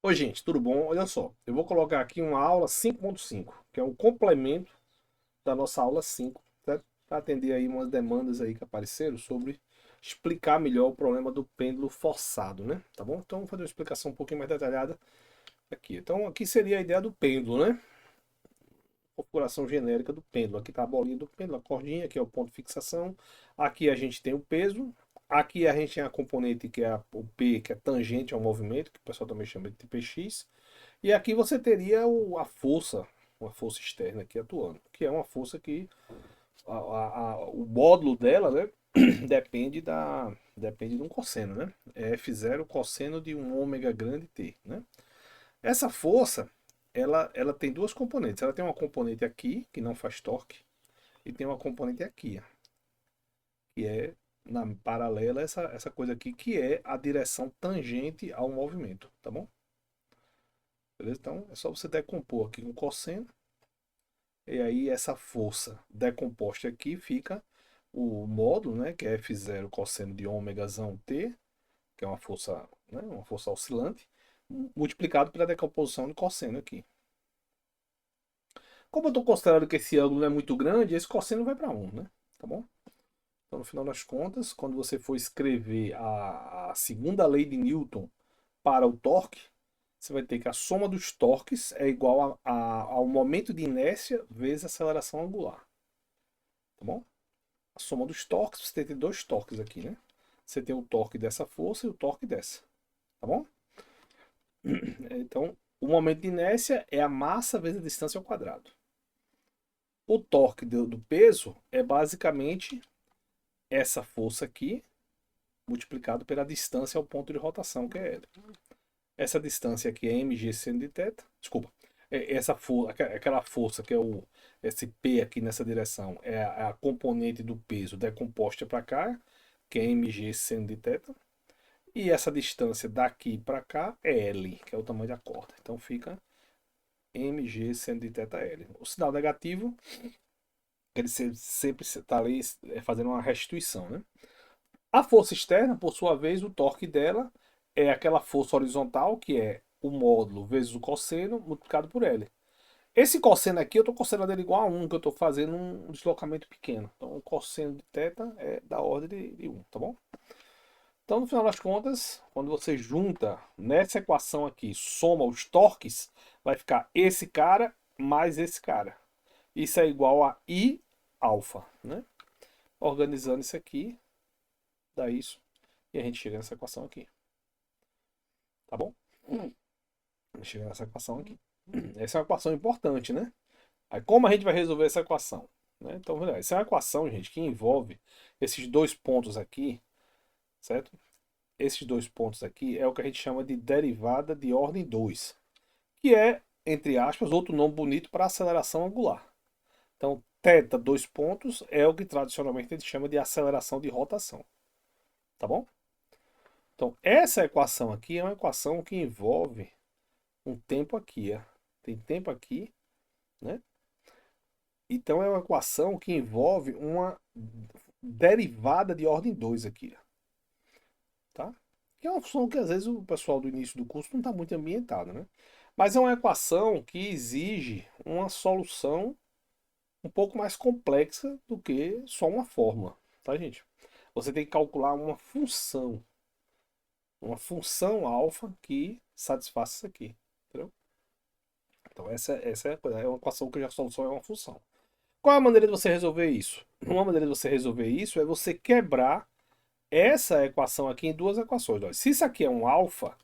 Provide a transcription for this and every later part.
Oi, gente, tudo bom? Olha só, eu vou colocar aqui uma aula 5.5, que é um complemento da nossa aula 5, certo? Para atender aí umas demandas aí que apareceram sobre explicar melhor o problema do pêndulo forçado, né? Tá bom? Então, vamos fazer uma explicação um pouquinho mais detalhada aqui. Então, aqui seria a ideia do pêndulo, né? Configuração genérica do pêndulo. Aqui está a bolinha do pêndulo, a cordinha, que é o ponto de fixação. Aqui a gente tem o peso. Aqui a gente tem a componente que é o P, que é tangente ao movimento, que o pessoal também chama de TPX. E aqui você teria a força, uma força externa aqui atuando, que é uma força que o módulo dela, né, depende de um cosseno, né? É F0 cosseno de um ômega grande T, né? Essa força, ela tem duas componentes. Ela tem uma componente aqui, que não faz torque, e tem uma componente aqui, que é na paralela essa coisa aqui, que é a direção tangente ao movimento, tá bom? Beleza? Então é só você decompor aqui com cosseno. E aí essa força decomposta aqui fica o módulo, né, que é F0 cosseno de ômegazão T, que é uma força, né, uma força oscilante, multiplicado pela decomposição de cosseno aqui. Como eu estou considerando que esse ângulo não é muito grande, esse cosseno vai para 1, né? Tá bom? Então, no final das contas, quando você for escrever a segunda lei de Newton para o torque, você vai ter que a soma dos torques é igual ao momento de inércia vezes a aceleração angular. Tá bom? A soma dos torques, você tem dois torques aqui, né? Você tem o torque dessa força e o torque dessa, tá bom? Então, o momento de inércia é a massa vezes a distância ao quadrado. O torque do peso é basicamente essa força aqui, multiplicado pela distância ao ponto de rotação, que é L. Essa distância aqui é mg seno de θ. Desculpa. Essa força, aquela força que é esse P aqui nessa direção, é a componente do peso decomposta para cá, que é mg seno de θ. E essa distância daqui para cá é L, que é o tamanho da corda. Então fica mg seno de θL. O sinal negativo, ele sempre está ali fazendo uma restituição, né? A força externa, por sua vez, o torque dela é aquela força horizontal, que é o módulo vezes o cosseno multiplicado por L. Esse cosseno aqui, eu estou considerando ele igual a 1, que eu estou fazendo um deslocamento pequeno. Então, o cosseno de θ é da ordem de 1, tá bom? Então, no final das contas, quando você junta nessa equação aqui, soma os torques, vai ficar esse cara mais esse cara. Isso é igual a I alfa, né? Organizando isso aqui, dá isso. E a gente chega nessa equação aqui. Tá bom? Chega nessa equação aqui. Essa é uma equação importante, né? Aí como a gente vai resolver essa equação? Né? Então, essa é uma equação, gente, que envolve esses dois pontos aqui, certo? Esses dois pontos aqui é o que a gente chama de derivada de ordem 2, que é, entre aspas, outro nome bonito para aceleração angular. Então, θ, dois pontos, é o que tradicionalmente a gente chama de aceleração de rotação. Tá bom? Então, essa equação aqui é uma equação que envolve um tempo aqui. Ó. Tem tempo aqui, né? Então, é uma equação que envolve uma derivada de ordem 2 aqui. Tá? Que é uma função que às vezes o pessoal do início do curso não está muito ambientado, né? Mas é uma equação que exige uma solução um pouco mais complexa do que só uma fórmula, tá, gente? Você tem que calcular uma função alfa que satisfaça isso aqui, entendeu? Então essa é a coisa, é uma equação cuja solução é uma função. Qual é a maneira de você resolver isso? Uma maneira de você resolver isso é você quebrar essa equação aqui em duas equações. Olha, se isso aqui é um alfa,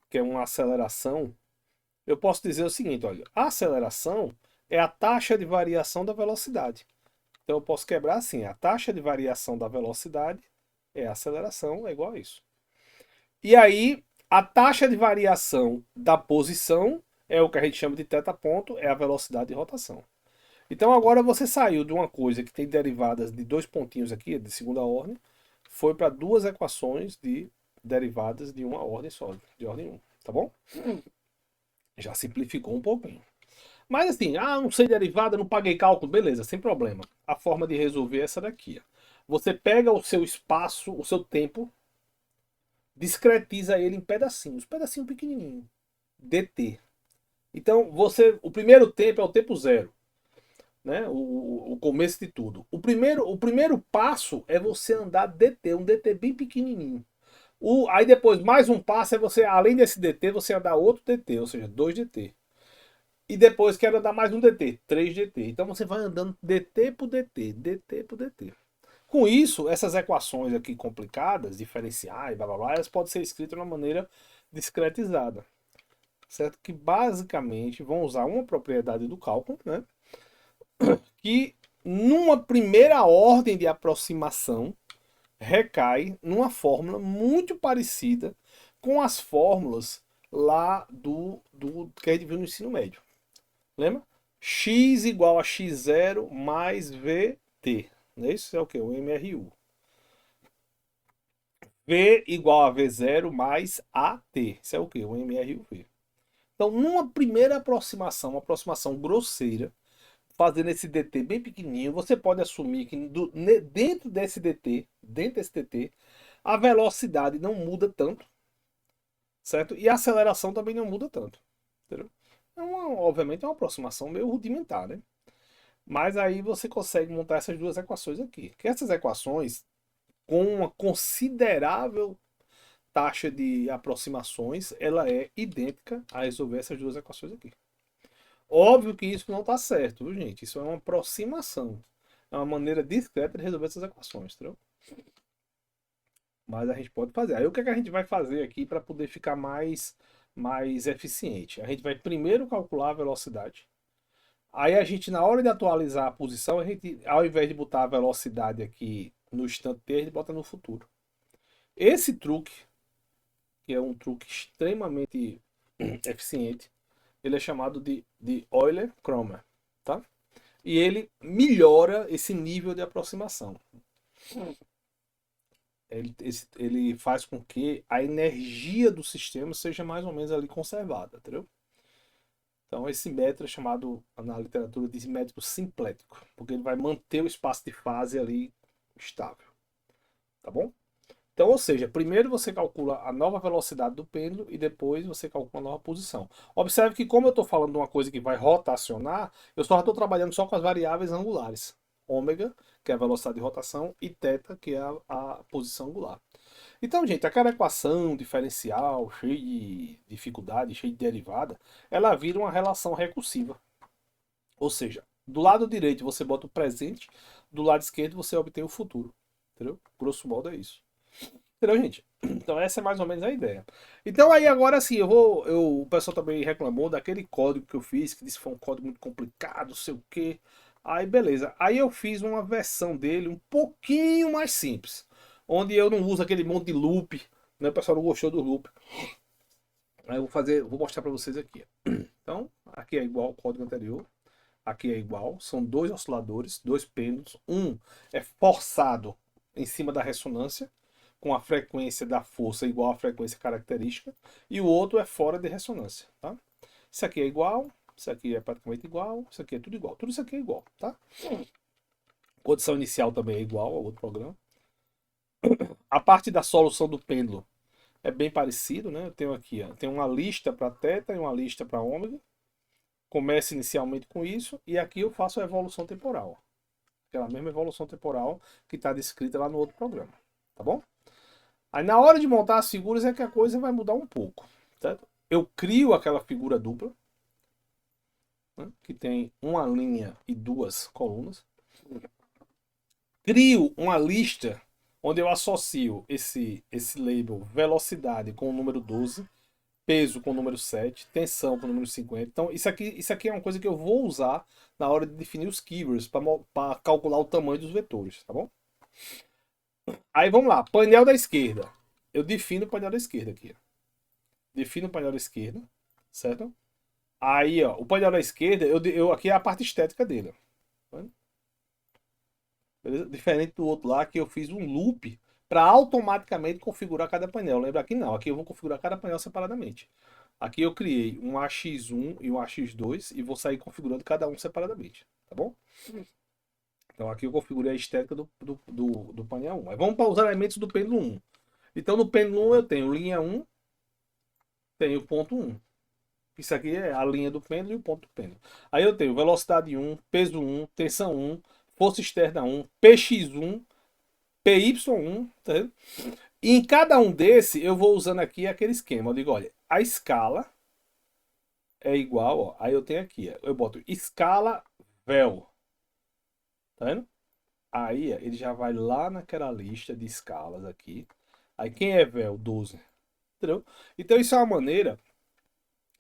que é uma aceleração, eu posso dizer o seguinte, olha, a aceleração é a taxa de variação da velocidade. Então eu posso quebrar assim, a taxa de variação da velocidade é a aceleração, é igual a isso. E aí, a taxa de variação da posição é o que a gente chama de θ ponto, é a velocidade de rotação. Então agora você saiu de uma coisa que tem derivadas de dois pontinhos aqui, de segunda ordem, foi para duas equações de derivadas de uma ordem só, de ordem 1, tá bom? Já simplificou um pouquinho. Mas assim, não sei derivada, não paguei cálculo, beleza, sem problema. A forma de resolver é essa daqui. Ó. Você pega o seu espaço, o seu tempo, discretiza ele em pedacinhos, pedacinho pequenininho. dt. Então, o primeiro tempo é o tempo zero, né? O começo de tudo. O primeiro passo é você andar dt, um dt bem pequenininho. Aí depois, mais um passo é você, além desse dt, você andar outro dt, ou seja, 2dt. E depois quer andar mais um dt, 3dt. Então você vai andando dt por dt, dt por dt. Com isso, essas equações aqui complicadas, diferenciais, blá blá blá, elas podem ser escritas de uma maneira discretizada, certo? Que basicamente vão usar uma propriedade do cálculo, né? Que numa primeira ordem de aproximação recai numa fórmula muito parecida com as fórmulas lá do que a gente viu no ensino médio. Lembra? X igual a x0 mais VT. Isso é o que? O MRU. V igual a V0 mais AT. Isso é o que? O MRUV. Então, numa primeira aproximação, uma aproximação grosseira, fazendo esse dt bem pequenininho, você pode assumir que dentro desse dt, a velocidade não muda tanto, certo? E a aceleração também não muda tanto, entendeu? Obviamente é uma aproximação meio rudimentar, né? Mas aí você consegue montar essas duas equações aqui. Que essas equações, com uma considerável taxa de aproximações, ela é idêntica a resolver essas duas equações aqui. Óbvio que isso não está certo, viu, gente? Isso é uma aproximação. É uma maneira discreta de resolver essas equações, entendeu? Mas a gente pode fazer. Aí o que é que a gente vai fazer aqui para poder ficar mais eficiente? A gente vai primeiro calcular a velocidade. Aí a gente, na hora de atualizar a posição, a gente, ao invés de botar a velocidade aqui no instante T, a gente bota no futuro. Esse truque, que é um truque extremamente eficiente, ele é chamado de Euler-Kromer, tá? E ele melhora esse nível de aproximação. Ele faz com que a energia do sistema seja mais ou menos ali conservada, entendeu? Então esse método é chamado na literatura de método simplético, porque ele vai manter o espaço de fase ali estável, tá bom? Então, ou seja, primeiro você calcula a nova velocidade do pêndulo e depois você calcula a nova posição. Observe que como eu estou falando de uma coisa que vai rotacionar, eu só estou trabalhando só com as variáveis angulares. Ômega, que é a velocidade de rotação, e θ, que é a posição angular. Então, gente, aquela equação diferencial, cheia de dificuldade, cheia de derivada, ela vira uma relação recursiva. Ou seja, do lado direito você bota o presente, do lado esquerdo você obtém o futuro. Entendeu? Grosso modo é isso. Entendeu, gente? Então essa é mais ou menos a ideia. Então aí agora sim, o pessoal também reclamou daquele código que eu fiz, que disse que foi um código muito complicado, não sei o quê. Aí beleza. Aí eu fiz uma versão dele um pouquinho mais simples, onde eu não uso aquele monte de loop, né? O pessoal não gostou do loop. Aí eu vou mostrar para vocês aqui. Então, aqui é igual ao código anterior. Aqui é igual, são dois osciladores, dois pêndulos. Um é forçado em cima da ressonância, com a frequência da força igual à frequência característica, e o outro é fora de ressonância, tá? Isso aqui é igual, isso aqui é praticamente igual, isso aqui é tudo igual, tudo isso aqui é igual, tá? Condição inicial também é igual ao outro programa. A parte da solução do pêndulo é bem parecido, né? Eu tenho aqui, ó, tem uma lista para θ e uma lista para ômega. Começo inicialmente com isso, e aqui eu faço a evolução temporal. Aquela mesma evolução temporal que está descrita lá no outro programa, tá bom? Aí na hora de montar as figuras é que a coisa vai mudar um pouco, certo? Eu crio aquela figura dupla, né, que tem uma linha e duas colunas. Crio uma lista onde eu associo esse label velocidade com o número 12, peso com o número 7, tensão com o número 50. Então isso aqui é uma coisa que eu vou usar na hora de definir os keywords para calcular o tamanho dos vetores, tá bom? Aí vamos lá, painel da esquerda. Eu defino o painel da esquerda aqui. Defino o painel da esquerda, certo? Aí, ó, o painel da esquerda, aqui é a parte estética dele. Ó. Beleza? Diferente do outro lá, que eu fiz um loop para automaticamente configurar cada painel. Lembra aqui não, aqui eu vou configurar cada painel separadamente. Aqui eu criei um AX1 e um AX2 e vou sair configurando cada um separadamente, tá bom? Então aqui eu configurei a estética do painel 1. Aí vamos para os elementos do pêndulo 1. Então no pêndulo 1 eu tenho linha 1, tenho ponto 1. Isso aqui é a linha do pêndulo e o ponto do pêndulo. Aí eu tenho velocidade 1, peso 1, tensão 1, força externa 1, PX1, PY1, tá vendo? E em cada um desse eu vou usando aqui aquele esquema. Eu digo, olha, a escala é igual, ó. Aí eu tenho aqui, ó, eu boto escala vel, tá vendo? Aí ó, ele já vai lá naquela lista de escalas aqui. Aí quem é vel? 12. Entendeu? Então isso é uma maneira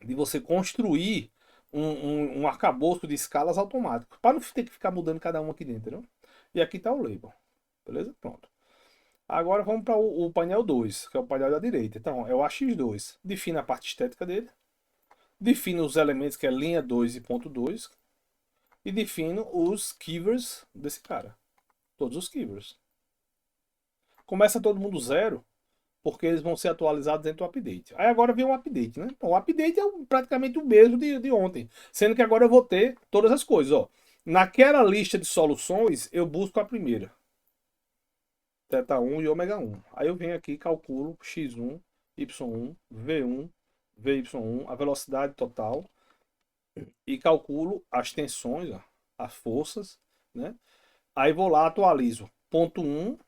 de você construir um arcabouço de escalas automático, para não ter que ficar mudando cada um aqui dentro, entendeu? E aqui está o label, beleza? Pronto. Agora vamos para o painel 2, que é o painel da direita. Então, é o AX2. Define a parte estética dele. Define os elementos que é linha 2 e ponto 2. E define os keywords desse cara. Todos os keywords. Começa todo mundo zero, porque eles vão ser atualizados dentro do update. Aí agora vem o update, né? Então, o update é praticamente o mesmo de ontem. Sendo que agora eu vou ter todas as coisas, ó. Naquela lista de soluções, eu busco a primeira. Θ1 e ômega 1. Aí eu venho aqui e calculo x1, y1, v1, vy1, a velocidade total. E calculo as tensões, ó, as forças, né? Aí vou lá, atualizo. Ponto 1,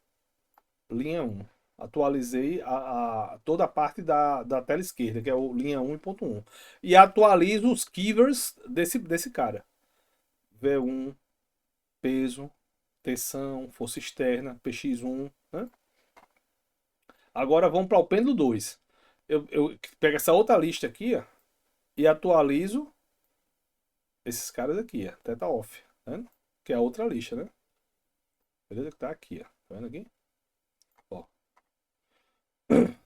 linha 1. Atualizei toda a parte da tela esquerda, que é o linha 1 e ponto 1. E atualizo os keywords desse cara. V1, peso, tensão, força externa, PX1. Né? Agora vamos para o pêndulo 2. Eu pego essa outra lista aqui, ó, e atualizo esses caras aqui, ó, Theta Off. Tá vendo? Que é a outra lista, né? Beleza? Que tá aqui, ó. Tá vendo aqui? Ó.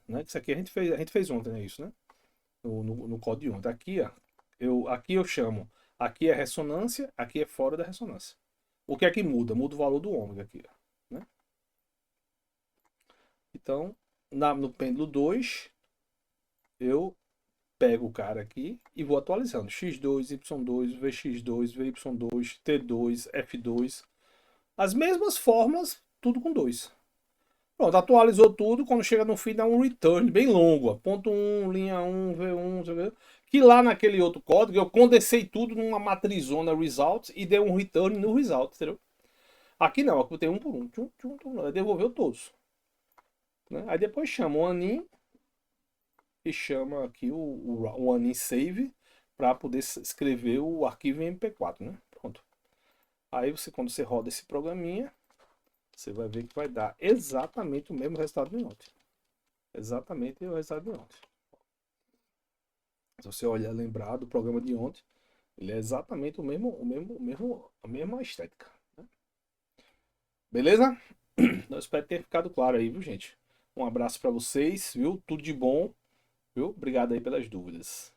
Né? Isso aqui a gente fez ontem, né? Isso, né? No código de ontem. Aqui, ó. Aqui eu chamo. Aqui é ressonância, aqui é fora da ressonância. O que é que muda? Muda o valor do ômega aqui, ó. Né? Então, no pêndulo 2, eu pego o cara aqui e vou atualizando. X2, Y2, VX2, VY2, T2, F2. As mesmas formas, tudo com 2. Pronto, atualizou tudo. Quando chega no fim, dá um return bem longo. Ó. Ponto 1, linha 1, V1, que lá naquele outro código eu condensei tudo numa matrizona result e dei um return no result, entendeu? Aqui não, aqui eu tenho um por um. Tchum, tchum, tchum, devolveu todos. Né? Aí depois chama o anin e chama aqui o anin save para poder escrever o arquivo em MP4, né? Pronto. Aí você, quando você roda esse programinha, você vai ver que vai dar exatamente o mesmo resultado de ontem. Exatamente o resultado de ontem. Se você olhar, lembrar do programa de ontem, ele é exatamente a mesma estética. Né? Beleza? Eu espero ter ficado claro aí, viu, gente? Um abraço para vocês, viu? Tudo de bom, viu? Obrigado aí pelas dúvidas.